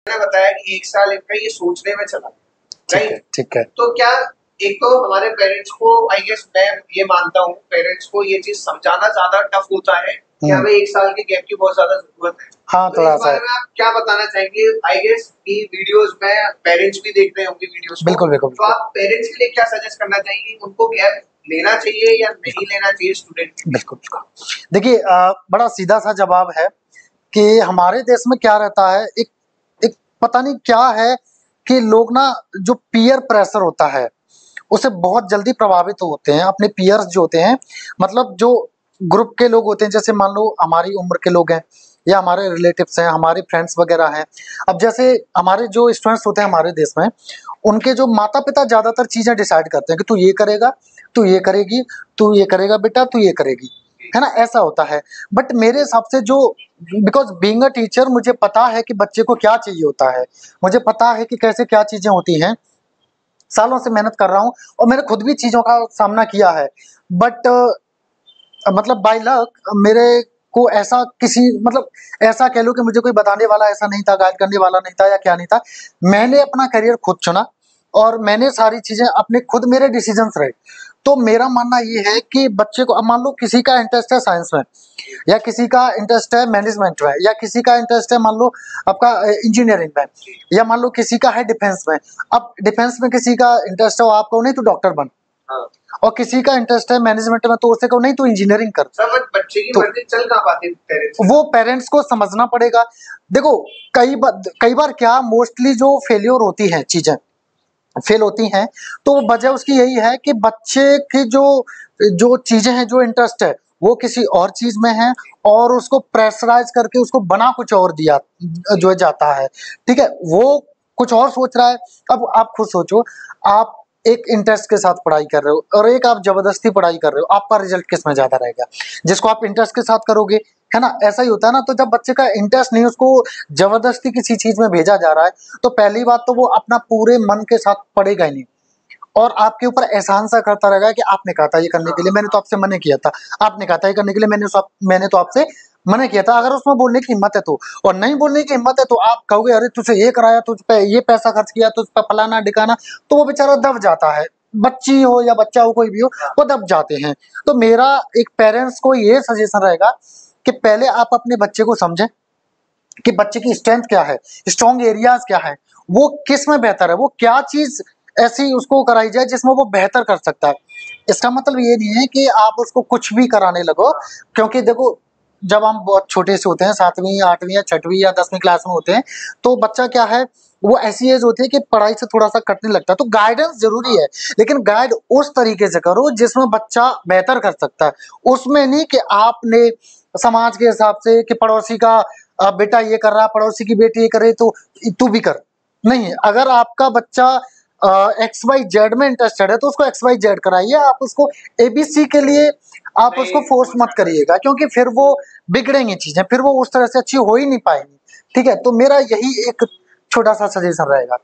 मैंने बताया कि 1 साल इनका ये सोचने में चला, राइट? ठीक है। तो क्या एक तो हमारे पेरेंट्स को आई गेस मैं ये मानता हूँ पेरेंट्स को ये चीज समझाना ज्यादा टफ होता है कि हमें 1 साल के गैप की बहुत ज्यादा जरूरत है। हाँ, तो इस बारे में आप क्या बताना चाहेंगे? आई गेस कि वीडियोस में पेरेंट्स भी देख रहे होंगे वीडियोस को। बिल्कुल। तो आप पेरेंट्स के लिए क्या सजेस्ट करना चाहेंगे? उनको गैप लेना चाहिए या नहीं लेना चाहिए स्टूडेंट के लिए? बिल्कुल। देखिए बड़ा सीधा सा जवाब है कि हमारे देश में क्या रहता है, एक एक पता नहीं क्या है कि लोग ना जो पीयर प्रेशर होता है उससे बहुत जल्दी प्रभावित होते हैं। अपने पीयर्स जो होते हैं, मतलब जो ग्रुप के लोग होते हैं, जैसे मान लो हमारी उम्र के लोग हैं या हमारे रिलेटिव्स हैं, हमारे फ्रेंड्स वगैरह हैं। अब जैसे हमारे जो स्टूडेंट्स होते हैं हमारे देश में, उनके जो माता पिता ज्यादातर चीजें डिसाइड करते हैं कि तू ये करेगा, तू ये करेगी, तू ये करेगा बेटा, तू ये करेगी, है ना, ऐसा होता है। बट मेरे हिसाब से जो, बिकॉज बीइंग अ टीचर मुझे पता है कि बच्चे को क्या चाहिए होता है, मुझे पता है कि कैसे क्या चीजें होती हैं, सालों से मेहनत कर रहा हूँ और मैंने खुद भी चीजों का सामना किया है। बट मतलब बाय लक मेरे को ऐसा किसी, मतलब ऐसा कह लो कि मुझे कोई बताने वाला ऐसा नहीं था, गाइड करने वाला नहीं था या क्या नहीं था। मैंने अपना करियर खुद चुना और मैंने सारी चीजें अपने खुद, मेरे डिसीजंस रहे। तो मेरा मानना ये है कि बच्चे को, अब मान लो किसी का इंटरेस्ट है साइंस में, या किसी का इंटरेस्ट है मैनेजमेंट में, या किसी का इंटरेस्ट है मान लो आपका इंजीनियरिंग में, या मान लो किसी का है डिफेंस में। अब डिफेंस में किसी का इंटरेस्ट है, वो आपको नहीं तो डॉक्टर बन, और किसी का इंटरेस्ट है मैनेजमेंट में तो उसे को नहीं तो इंजीनियरिंग कर। सब बच्चे की मर्जी चल कहाँ पाती पेरेंट्स, वो पेरेंट्स को समझना पड़ेगा। देखो कई बार क्या मोस्टली जो फेल्योर होती है, चीजें फेल होती हैं, तो वजह उसकी यही है कि बच्चे की जो जो चीजें हैं, जो इंटरेस्ट है वो किसी और चीज में है, और उसको प्रेशराइज करके उसको बना कुछ और दिया जो है जाता है। ठीक है, वो कुछ और सोच रहा है। अब आप खुद सोचो, आप एक इंटरेस्ट के साथ पढ़ाई कर रहे हो और एक आप जबरदस्ती पढ़ाई कर रहे हो, आपका रिजल्ट किस में ज्यादा रहेगा? जिसको आप इंटरेस्ट के साथ करोगे, है ना, ऐसा ही होता है ना। तो जब बच्चे का इंटरेस्ट नहीं, उसको जबरदस्ती किसी चीज में भेजा जा रहा है, तो पहली बात तो वो अपना पूरे मन के साथ पढ़ेगा ही नहीं, और आपके ऊपर एहसान सा करता रहेगा कि आपने कहा था ये करने के लिए, मैंने तो आपसे मना किया था, आपने कहा था ये करने के लिए, मैंने तो आपसे मना किया था। अगर उसमें बोलने की हिम्मत है तो, और नहीं बोलने की हिम्मत है तो आप कहोगे अरे तुझसे ये कराया, तुझ पे ये पैसा खर्च किया, तुझ पे फलाना डिकाना, तो वो बेचारा दब जाता है। बच्ची हो या बच्चा हो, कोई भी हो, वो दब जाते हैं। तो मेरा एक पेरेंट्स को ये सजेशन रहेगा कि पहले आप अपने बच्चे को समझें कि बच्चे की स्ट्रेंथ क्या है, स्ट्रॉन्ग एरियाज क्या है, वो किस में बेहतर है, वो क्या चीज ऐसी उसको कराई जाए जिसमें वो बेहतर कर सकता है। इसका मतलब ये नहीं है कि आप उसको कुछ भी कराने लगो, क्योंकि देखो जब हम बहुत छोटे से होते हैं, 7वीं 8वीं या 6वीं या 10वीं क्लास में होते हैं, तो बच्चा क्या है, वो ऐसी एज होती है कि पढ़ाई से थोड़ा सा कटने लगता है। तो गाइडेंस जरूरी है, लेकिन गाइड उस तरीके से करो जिसमें बच्चा बेहतर कर सकता है। उसमें नहीं कि आपने समाज के हिसाब से कि पड़ोसी का बेटा ये कर रहा, पड़ोसी की बेटी ये कर रही, तो तू भी कर। नहीं, अगर आपका बच्चा XYZ में इंटरेस्टेड है तो उसको XYZ कराइए, आप उसको ABC के लिए आप उसको फोर्स मत करिएगा, क्योंकि फिर वो बिगड़ेंगी चीजें, फिर वो उस तरह से अच्छी हो ही नहीं पाएंगी। ठीक है, तो मेरा यही एक छोटा सा सजेशन रहेगा।